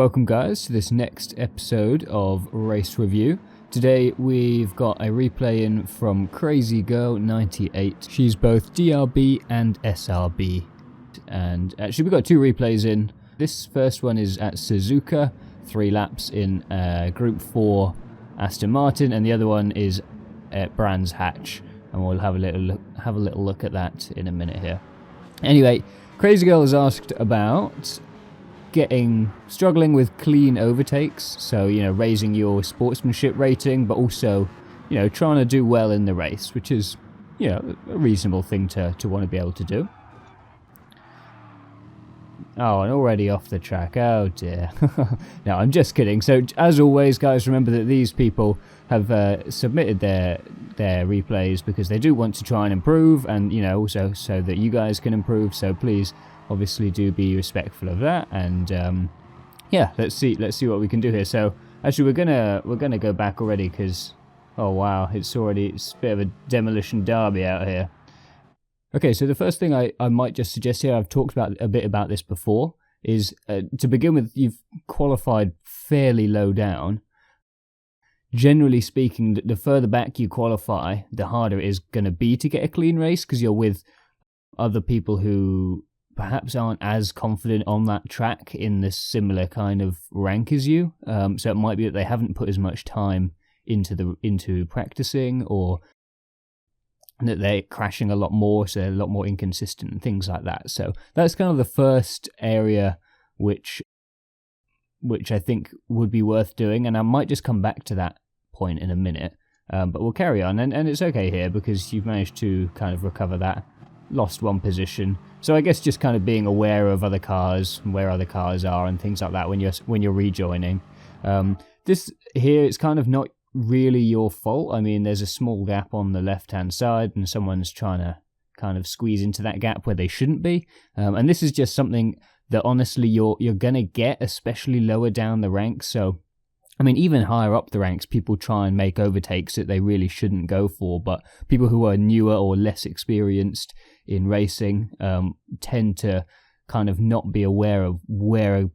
Welcome guys to this next episode of Race Review. Today we've got a replay in from Crazy Girl 98. She's both DRB and SRB. And actually we've got two replays in. This first one is at Suzuka, 3 laps in Group 4 Aston Martin, and the other one is at Brands Hatch. And we'll have a little look at that in a minute here. Anyway, Crazy Girl has asked about struggling with clean overtakes, so raising your sportsmanship rating, but also trying to do well in the race, which is a reasonable thing to want to be able to do. Oh, and already off the track. Oh dear. No, I'm just kidding. So as always guys, remember that these people have submitted their replays because they do want to try and improve, and also so that you guys can improve, so please obviously do be respectful of that. And yeah, let's see what we can do here. So actually we're gonna go back already because oh wow, it's a bit of a demolition derby out here. Okay, so the first thing I might just suggest here, I've talked about a bit about this before, is to begin with, you've qualified fairly low down. Generally speaking, the further back you qualify, the harder it is going to be to get a clean race, because you're with other people who perhaps aren't as confident on that track in the similar kind of rank as you. So it might be that they haven't put as much time into practicing, or that they're crashing a lot more, so they're a lot more inconsistent and things like that. So that's kind of the first area which I think would be worth doing, and I might just come back to that point in a minute. But we'll carry on, and it's okay here because you've managed to kind of recover that. Lost one position, so I guess just kind of being aware of other cars, where other cars are, and things like that when you're rejoining. This here, it's kind of not really your fault. I mean, there's a small gap on the left hand side, and someone's trying to kind of squeeze into that gap where they shouldn't be. And this is just something that honestly you're gonna get, especially lower down the ranks. So I mean, even higher up the ranks, people try and make overtakes that they really shouldn't go for, but people who are newer or less experienced in racing tend to kind of not be aware of where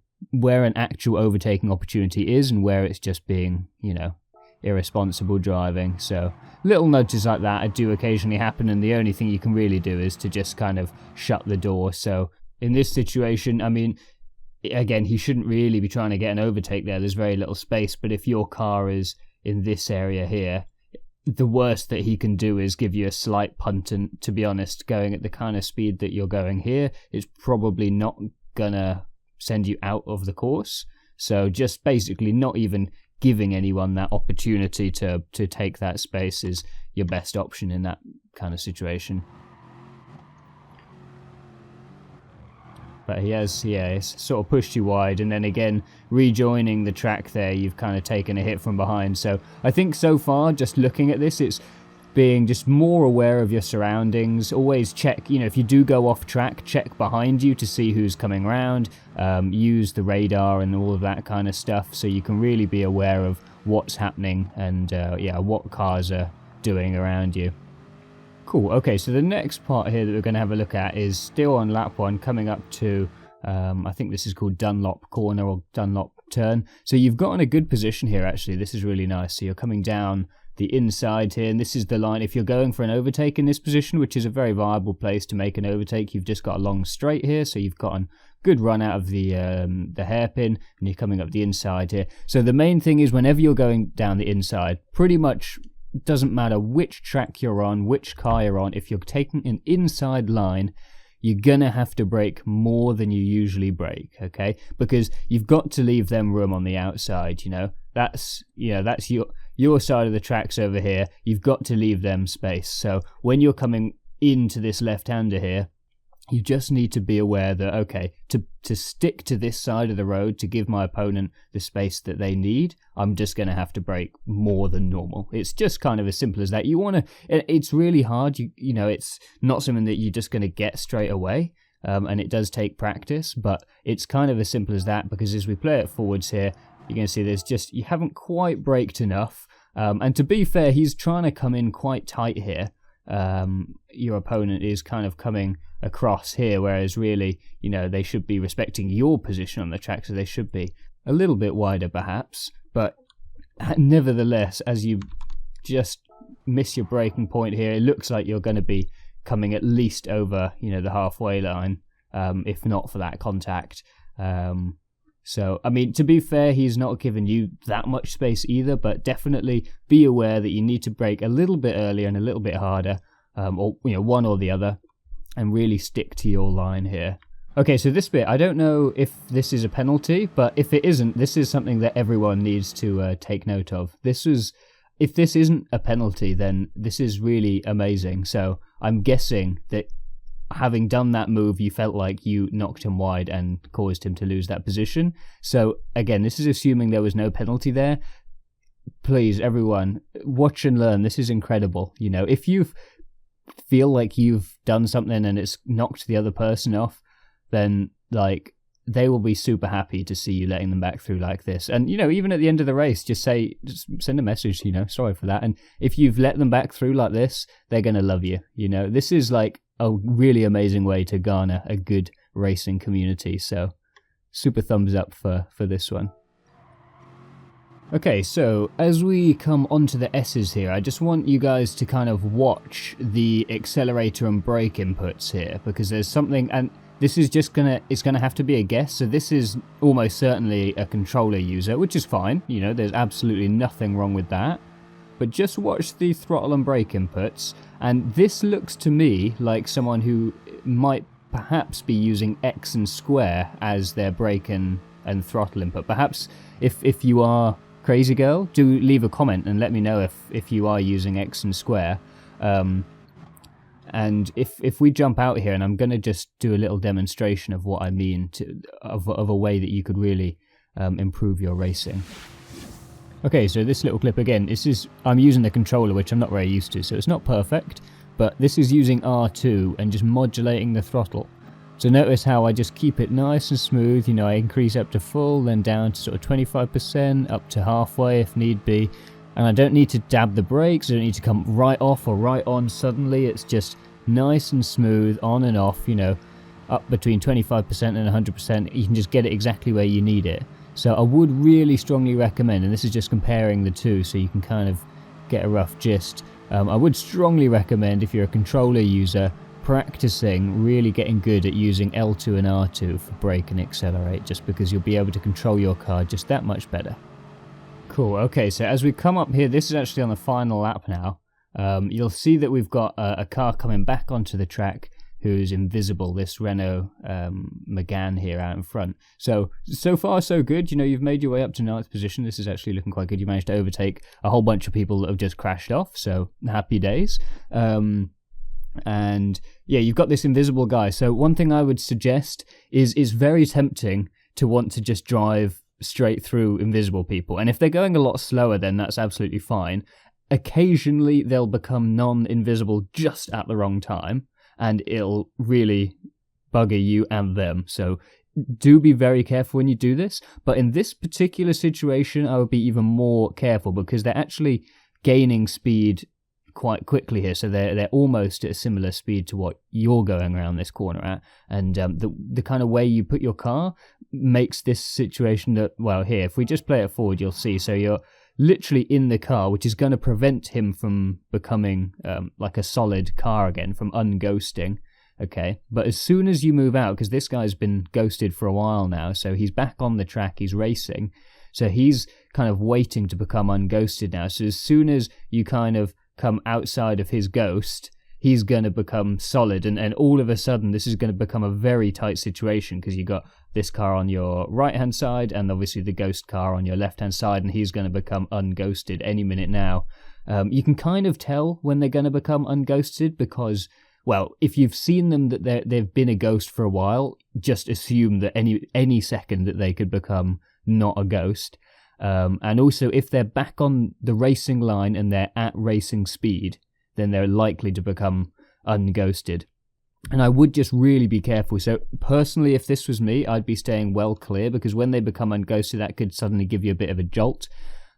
an actual overtaking opportunity is, and where it's just being, irresponsible driving. So little nudges like that do occasionally happen, and the only thing you can really do is to just kind of shut the door. So in this situation, I mean, again, he shouldn't really be trying to get an overtake there. There's very little space, but if your car is in this area here, the worst that he can do is give you a slight punt, and to be honest, going at the kind of speed that you're going here is probably not gonna send you out of the course. So just basically not even giving anyone that opportunity to take that space is your best option in that kind of situation. But he's sort of pushed you wide, and then again, rejoining the track there, you've kind of taken a hit from behind. So I think so far, just looking at this, it's being just more aware of your surroundings. Always check, if you do go off track, check behind you to see who's coming around. Use the radar and all of that kind of stuff, so you can really be aware of what's happening and what cars are doing around you. Cool. Okay, so the next part here that we're going to have a look at is still on lap 1, coming up to I think this is called Dunlop Corner or Dunlop Turn. So you've got in a good position here, actually. This is really nice. So you're coming down the inside here, and this is the line. If you're going for an overtake in this position, which is a very viable place to make an overtake, you've just got a long straight here, so you've got a good run out of the hairpin, and you're coming up the inside here. So the main thing is, whenever you're going down the inside, pretty much doesn't matter which track you're on, which car you're on, if you're taking an inside line, you're gonna have to brake more than you usually brake, okay? Because you've got to leave them room on the outside, That's your side of the tracks over here. You've got to leave them space. So when you're coming into this left-hander here, you just need to be aware that, okay, to stick to this side of the road, to give my opponent the space that they need, I'm just going to have to brake more than normal. It's just kind of as simple as that. It's really hard. It's not something that you're just going to get straight away. And it does take practice, but it's kind of as simple as that, because as we play it forwards here, you're going to see you haven't quite braked enough. And to be fair, he's trying to come in quite tight here. Your opponent is kind of coming across here, whereas really, they should be respecting your position on the track, so they should be a little bit wider perhaps, but nevertheless, as you just miss your braking point here, it looks like you're going to be coming at least over, the halfway line, if not for that contact. So, I mean, to be fair, he's not given you that much space either, but definitely be aware that you need to brake a little bit earlier and a little bit harder, or one or the other, and really stick to your line here. Okay, so this bit, I don't know if this is a penalty, but if it isn't, this is something that everyone needs to take note of. If this isn't a penalty, then this is really amazing. So I'm guessing that having done that move, you felt like you knocked him wide and caused him to lose that position. So again, this is assuming there was no penalty there. Please, everyone, watch and learn. This is incredible. If you feel like you've done something and it's knocked the other person off, then they will be super happy to see you letting them back through like this. And even at the end of the race, just send a message, sorry for that. And if you've let them back through like this, they're going to love you. This is like a really amazing way to garner a good racing community. So super thumbs up for this one. Okay, so as we come onto the S's here, I just want you guys to kind of watch the accelerator and brake inputs here, because there's something, and this is it's gonna have to be a guess. So this is almost certainly a controller user, which is fine. There's absolutely nothing wrong with that. But just watch the throttle and brake inputs, and this looks to me like someone who might perhaps be using X and square as their brake and throttle input. Perhaps if you are crazy girl, do leave a comment and let me know if you are using X and square. And if we jump out here, and I'm going to just do a little demonstration of what I mean of a way that you could really improve your racing. Okay, so this little clip again, I'm using the controller, which I'm not very used to, so it's not perfect, but this is using R2 and just modulating the throttle. So notice how I just keep it nice and smooth, I increase up to full, then down to sort of 25%, up to halfway if need be. And I don't need to dab the brakes, I don't need to come right off or right on suddenly, it's just nice and smooth, on and off, up between 25% and 100%, you can just get it exactly where you need it. So I would really strongly recommend, and this is just comparing the two so you can kind of get a rough gist, I would strongly recommend, if you're a controller user, practicing really getting good at using L2 and R2 for brake and accelerate, just because you'll be able to control your car just that much better. Cool, okay, so as we come up here, this is actually on the final lap now. You'll see that we've got a car coming back onto the track who's invisible, this Renault Megane here out in front. So far so good, you've made your way up to 9th position. This is actually looking quite good. You managed to overtake a whole bunch of people that have just crashed off, so happy days. And yeah, you've got this invisible guy. So one thing I would suggest is it's very tempting to want to just drive straight through invisible people. And if they're going a lot slower, then that's absolutely fine. Occasionally, they'll become non-invisible just at the wrong time, and it'll really bugger you and them. So do be very careful when you do this. But in this particular situation, I would be even more careful, because they're actually gaining speed quite quickly here, so they're almost at a similar speed to what you're going around this corner at, and the kind of way you put your car makes this situation that, well, here, if we just play it forward, you'll see, so you're literally in the car, which is going to prevent him from becoming like a solid car again, from unghosting, okay? But as soon as you move out, because this guy's been ghosted for a while now, so he's back on the track, he's racing, so he's kind of waiting to become unghosted now, so as soon as you kind of come outside of his ghost, he's going to become solid, and all of a sudden this is going to become a very tight situation, because you've got this car on your right hand side and obviously the ghost car on your left hand side, and he's going to become unghosted any minute now. You can kind of tell when they're going to become unghosted, because, well, if you've seen them that they've been a ghost for a while, just assume that any second that they could become not a ghost. And also, if they're back on the racing line and they're at racing speed, then they're likely to become unghosted. And I would just really be careful. So personally, if this was me, I'd be staying well clear, because when they become unghosted, that could suddenly give you a bit of a jolt.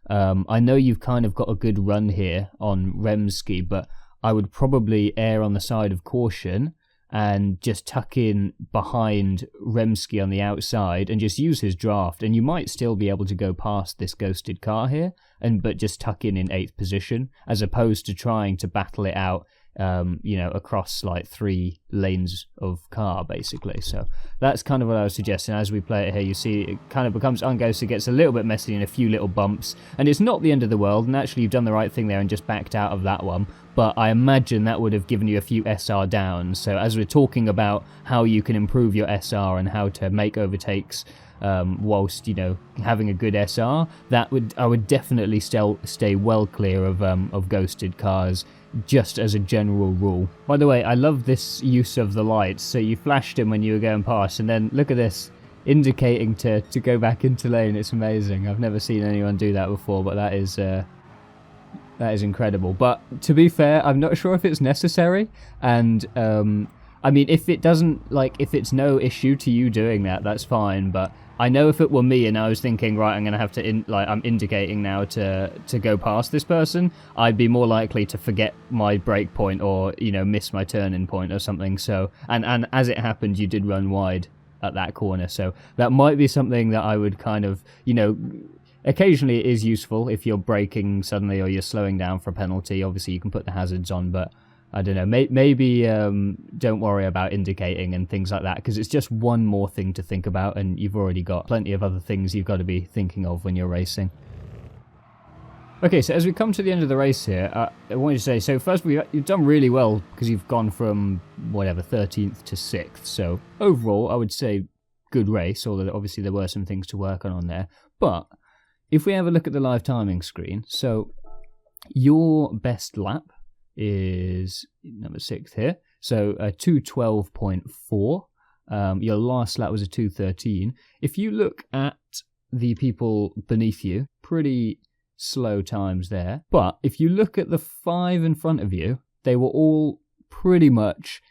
I know you've kind of got a good run here on Remski, but I would probably err on the side of caution and just tuck in behind Remsky on the outside and just use his draft, and you might still be able to go past this ghosted car here, but just tuck in 8th position, as opposed to trying to battle it out across like 3 lanes of car, basically. So that's kind of what I was suggesting. As we play it here, you see it kind of becomes unghosted, gets a little bit messy in a few little bumps, and it's not the end of the world, and actually you've done the right thing there and just backed out of that one, but I imagine that would have given you a few SR downs. So as we're talking about how you can improve your SR and how to make overtakes whilst having a good SR, I would definitely still stay well clear of ghosted cars, just as a general rule. By the way, I love this use of the lights. So you flashed him when you were going past, and then look at this, indicating to go back into lane. It's amazing. I've never seen anyone do that before, but that is incredible. But to be fair, I'm not sure if it's necessary, and I mean, if it's no issue to you doing that, that's fine. But I know if it were me and I was thinking, right, I'm going to have to, I'm indicating now to go past this person, I'd be more likely to forget my brake point or, miss my turning point or something. So, and as it happened, you did run wide at that corner. So that might be something that I would kind of, occasionally it is useful if you're braking suddenly or you're slowing down for a penalty. Obviously, you can put the hazards on, but I don't know, maybe don't worry about indicating and things like that, because it's just one more thing to think about, and you've already got plenty of other things you've got to be thinking of when you're racing. Okay, so as we come to the end of the race here, I wanted to say, so first you've done really well, because you've gone from, 13th to 6th, so overall I would say good race, although obviously there were some things to work on there. But if we have a look at the live timing screen, so your best lap is number 6th here, so a 2:12.4. Your last lap was a 2:13. If you look at the people beneath you, pretty slow times there. But if you look at the 5 in front of you, they were all pretty much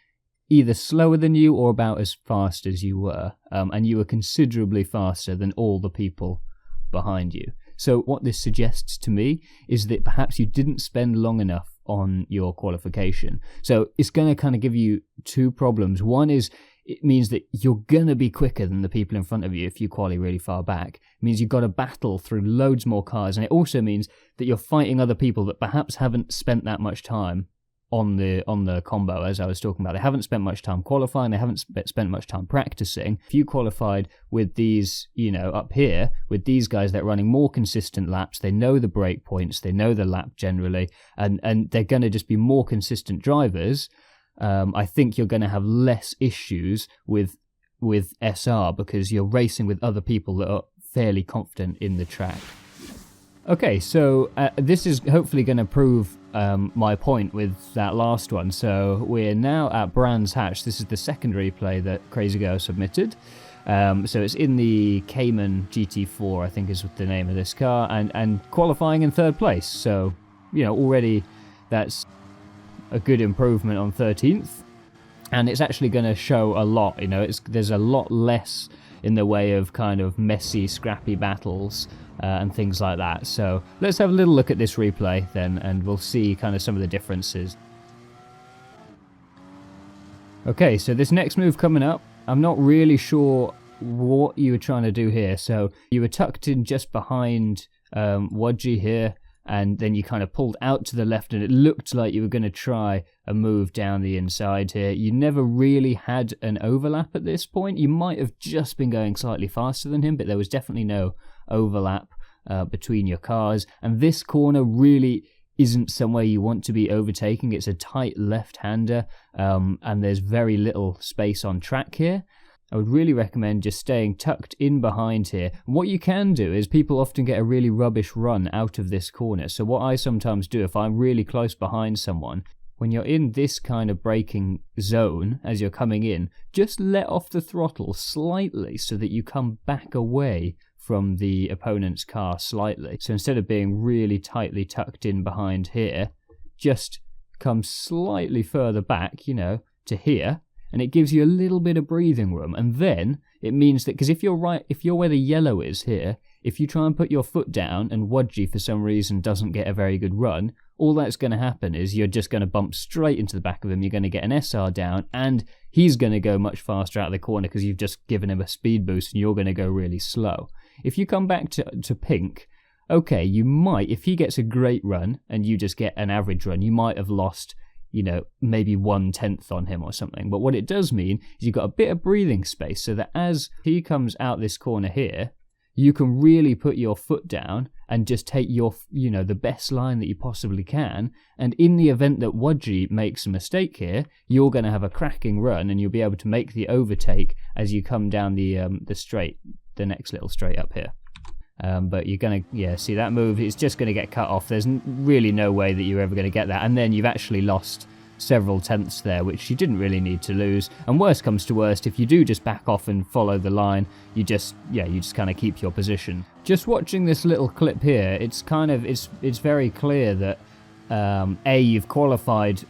either slower than you or about as fast as you were, and you were considerably faster than all the people behind you. So what this suggests to me is that perhaps you didn't spend long enough on your qualification. So it's going to kind of give you 2 problems. One is it means that you're going to be quicker than the people in front of you if you quali really far back. It means you've got to battle through loads more cars, and it also means that you're fighting other people that perhaps haven't spent that much time on the combo, as I was talking about. They haven't spent much time qualifying, they haven't spent much time practicing. If you qualified with these, up here, with these guys that are running more consistent laps, they know the break points, they know the lap generally, and they're going to just be more consistent drivers, I think you're going to have less issues with SR, because you're racing with other people that are fairly confident in the track. Okay, so this is hopefully going to prove my point with that last one. So we're now at Brands Hatch. This is the second replay that Crazy Girl submitted. So it's in the Cayman GT4, I think is the name of this car, and qualifying in 3rd place. So, already that's a good improvement on 13th. And it's actually going to show a lot, there's a lot less in the way of kind of messy, scrappy battles and things like that. So let's have a little look at this replay then, and we'll see kind of some of the differences. Okay, so this next move coming up, I'm not really sure what you were trying to do here. So you were tucked in just behind Wadji here, and then you kind of pulled out to the left, and it looked like you were going to try a move down the inside here. You never really had an overlap at this point. You might have just been going slightly faster than him, but there was definitely no overlap between your cars. And this corner really isn't somewhere you want to be overtaking. It's a tight left-hander, and there's very little space on track here. I would really recommend just staying tucked in behind here. And what you can do is people often get a really rubbish run out of this corner. So what I sometimes do, if I'm really close behind someone, when you're in this kind of braking zone as you're coming in, just let off the throttle slightly so that you come back away from the opponent's car slightly. So instead of being really tightly tucked in behind here, just come slightly further back, to here, and it gives you a little bit of breathing room. And then it means that, because if you're where the yellow is here, if you try and put your foot down and Wadji for some reason doesn't get a very good run, all that's going to happen is you're just going to bump straight into the back of him, you're going to get an SR down, and he's going to go much faster out of the corner because you've just given him a speed boost and you're going to go really slow. If you come back to pink, okay, you might, if he gets a great run and you just get an average run, you might have lost, maybe 1/10 on him or something. But what it does mean is you've got a bit of breathing space so that as he comes out this corner here, you can really put your foot down and just take your, the best line that you possibly can. And in the event that Wadji makes a mistake here, you're going to have a cracking run and you'll be able to make the overtake as you come down the straight, the next little straight up here. But you're going to, see that move, it's just going to get cut off. There's really no way that you're ever going to get that. And then you've actually lost several tenths there, which you didn't really need to lose. And worst comes to worst, if you do just back off and follow the line, you just kind of keep your position. Just watching this little clip here, it's very clear that A, you've qualified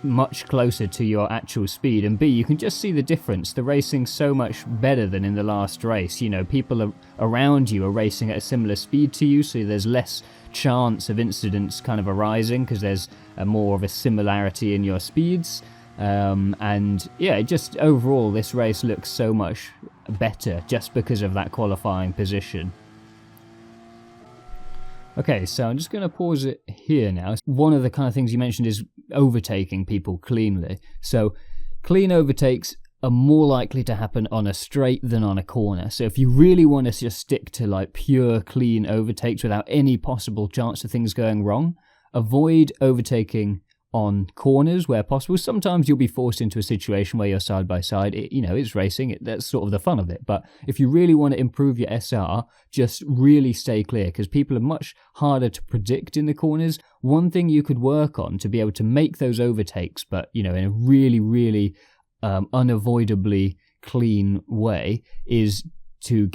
much closer to your actual speed, and B, you can just see the difference. The racing's so much better than in the last race. People around you are racing at a similar speed to you, so there's less chance of incidents kind of arising because there's more of a similarity in your speeds. Just overall this race looks so much better just because of that qualifying position. Okay, so I'm just going to pause it here now. One of the kind of things you mentioned is overtaking people cleanly. So clean overtakes are more likely to happen on a straight than on a corner. So if you really want to just stick to like pure clean overtakes without any possible chance of things going wrong, avoid overtaking on corners where possible. Sometimes you'll be forced into a situation where you're side by side. It's racing. That's sort of the fun of it. But if you really want to improve your SR, just really stay clear because people are much harder to predict in the corners. One thing you could work on to be able to make those overtakes, but in a really, really unavoidably clean way, is to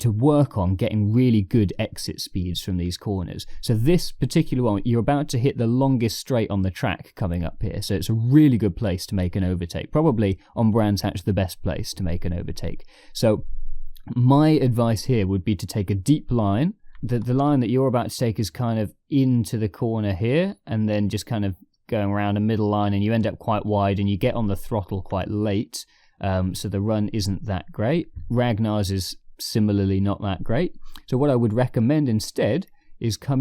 work on getting really good exit speeds from these corners. So this particular one, you're about to hit the longest straight on the track coming up here, so it's a really good place to make an overtake. Probably on Brands Hatch the best place to make an overtake. So my advice here would be to take a deep line. The line that you're about to take is kind of into the corner here, and then just kind of going around a middle line, and you end up quite wide and you get on the throttle quite late. So the run isn't that great. Ragnar's is similarly not that great. So what I would recommend instead is come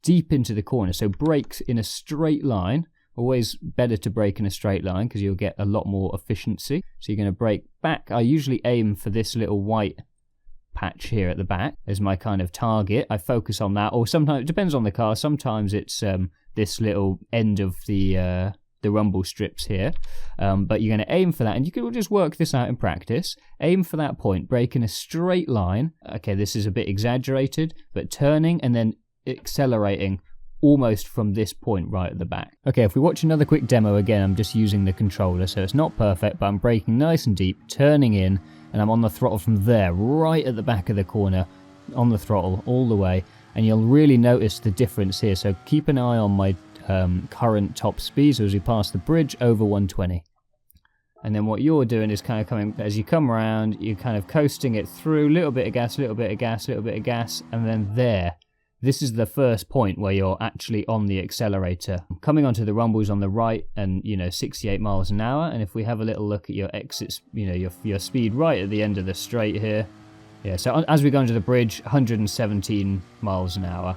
deep into the corner. So brake in a straight line. Always better to brake in a straight line because you'll get a lot more efficiency. So you're going to brake back. I usually aim for this little white patch here at the back as my kind of target. I focus on that, or sometimes it depends on the car. Sometimes it's this little end of the rumble strips here, but you're going to aim for that, and you can just work this out in practice. Aim for that point, brake in a straight line. Okay, this is a bit exaggerated, but turning and then accelerating almost from this point right at the back. Okay, if we watch another quick demo again, I'm just using the controller, so it's not perfect, but I'm braking nice and deep, turning in, and I'm on the throttle from there, right at the back of the corner, on the throttle all the way, and you'll really notice the difference here. So keep an eye on my current top speed, so as we pass the bridge over 120. And then what you're doing is kind of coming, as you come around, you're kind of coasting it through, little bit of gas, little bit of gas, little bit of gas, and then there. This is the first point where you're actually on the accelerator. Coming onto the rumbles on the right, and 68 miles an hour. And if we have a little look at your exits, your speed right at the end of the straight here. Yeah, so as we go into the bridge, 117 miles an hour.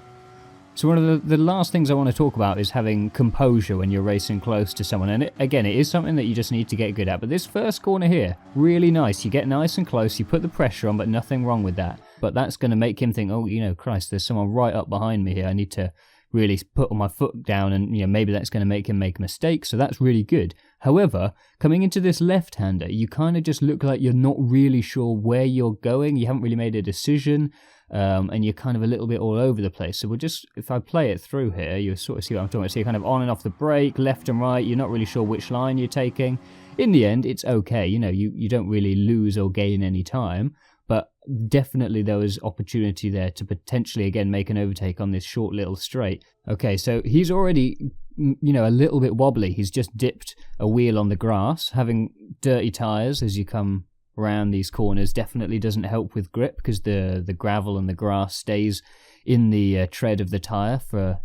So one of the last things I want to talk about is having composure when you're racing close to someone. And again, it is something that you just need to get good at. But this first corner here, really nice. You get nice and close, you put the pressure on, but nothing wrong with that. But that's going to make him think, oh, Christ, there's someone right up behind me here. I need to really put my foot down, and maybe that's going to make him make a mistake. So that's really good. However, coming into this left-hander, you kind of just look like you're not really sure where you're going. You haven't really made a decision. And you're kind of a little bit all over the place. So if I play it through here, you'll sort of see what I'm talking about. So you're kind of on and off the brake, left and right. You're not really sure which line you're taking. In the end, it's okay. You don't really lose or gain any time. But definitely there was opportunity there to potentially, again, make an overtake on this short little straight. Okay, so he's already, a little bit wobbly. He's just dipped a wheel on the grass, having dirty tyres as you come around these corners definitely doesn't help with grip, because the gravel and the grass stays in the tread of the tyre for,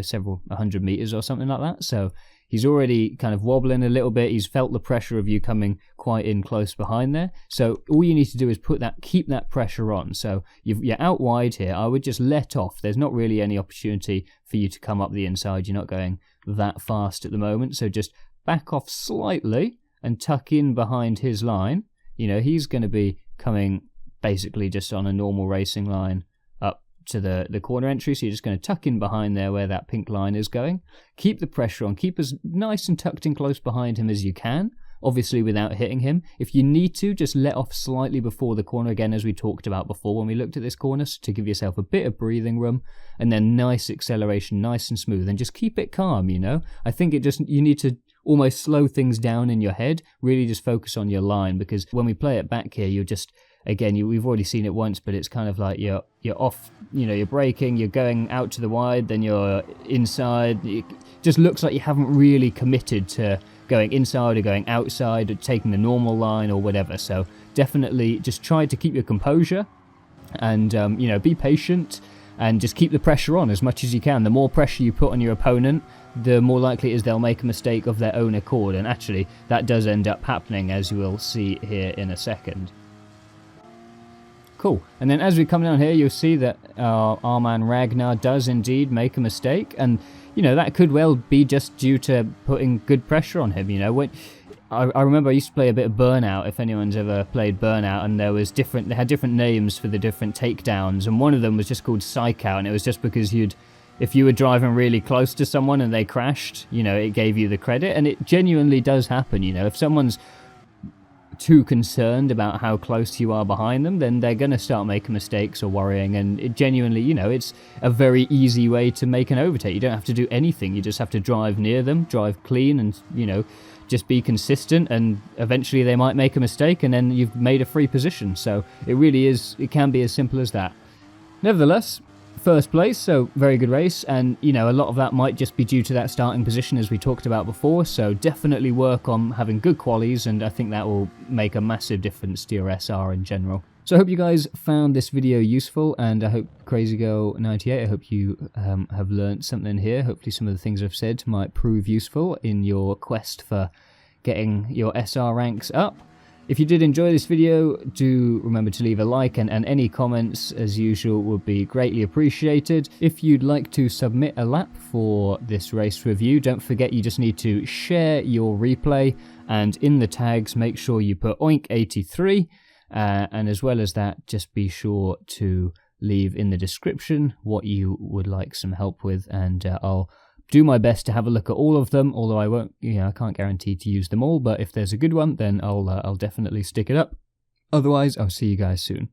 several 100 meters or something like that. So he's already kind of wobbling a little bit. He's felt the pressure of you coming quite in close behind there. So all you need to do is keep that pressure on. So you're out wide here. I would just let off. There's not really any opportunity for you to come up the inside. You're not going that fast at the moment. So just back off slightly and tuck in behind his line. He's going to be coming basically just on a normal racing line up to the corner entry, so you're just going to tuck in behind there where that pink line is going. Keep the pressure on, keep as nice and tucked in close behind him as you can, obviously without hitting him. If you need to, just let off slightly before the corner, again as we talked about before when we looked at this corner, so to give yourself a bit of breathing room, and then nice acceleration, nice and smooth, and just keep it calm. I think you need to almost slow things down in your head, really just focus on your line, because when we play it back here, you're just, again, we've already seen it once, but it's kind of like you're off, you're braking, you're going out to the wide, then you're inside. It just looks like you haven't really committed to going inside or going outside or taking the normal line or whatever. So definitely just try to keep your composure and, be patient and just keep the pressure on as much as you can. The more pressure you put on your opponent, the more likely it is they'll make a mistake of their own accord. And actually, that does end up happening, as you will see here in a second. Cool. And then as we come down here, you'll see that our man Ragnar does indeed make a mistake. And, that could well be just due to putting good pressure on him. When I remember I used to play a bit of Burnout, if anyone's ever played Burnout, and they had different names for the different takedowns, and one of them was just called Psych Out, and it was just because if you were driving really close to someone and they crashed, it gave you the credit, and it genuinely does happen. If someone's too concerned about how close you are behind them, then they're going to start making mistakes or worrying, and it genuinely, it's a very easy way to make an overtake. You don't have to do anything, you just have to drive near them, drive clean, and, just be consistent, and eventually they might make a mistake, and then you've made a free position. So it can be as simple as that. Nevertheless, first place, so very good race, and a lot of that might just be due to that starting position as we talked about before, so definitely work on having good qualies, and I think that will make a massive difference to your SR in general. So I hope you guys found this video useful, and I hope CrazyGirl98, I hope you have learned something here. Hopefully some of the things I've said might prove useful in your quest for getting your SR ranks up. If you did enjoy this video, do remember to leave a like, and any comments, as usual, would be greatly appreciated. If you'd like to submit a lap for this race review, don't forget you just need to share your replay, and in the tags, make sure you put Oink83, and as well as that, just be sure to leave in the description what you would like some help with, and I'll do my best to have a look at all of them, although I won't, I can't guarantee to use them all, but if there's a good one, then I'll definitely stick it up. Otherwise, I'll see you guys soon.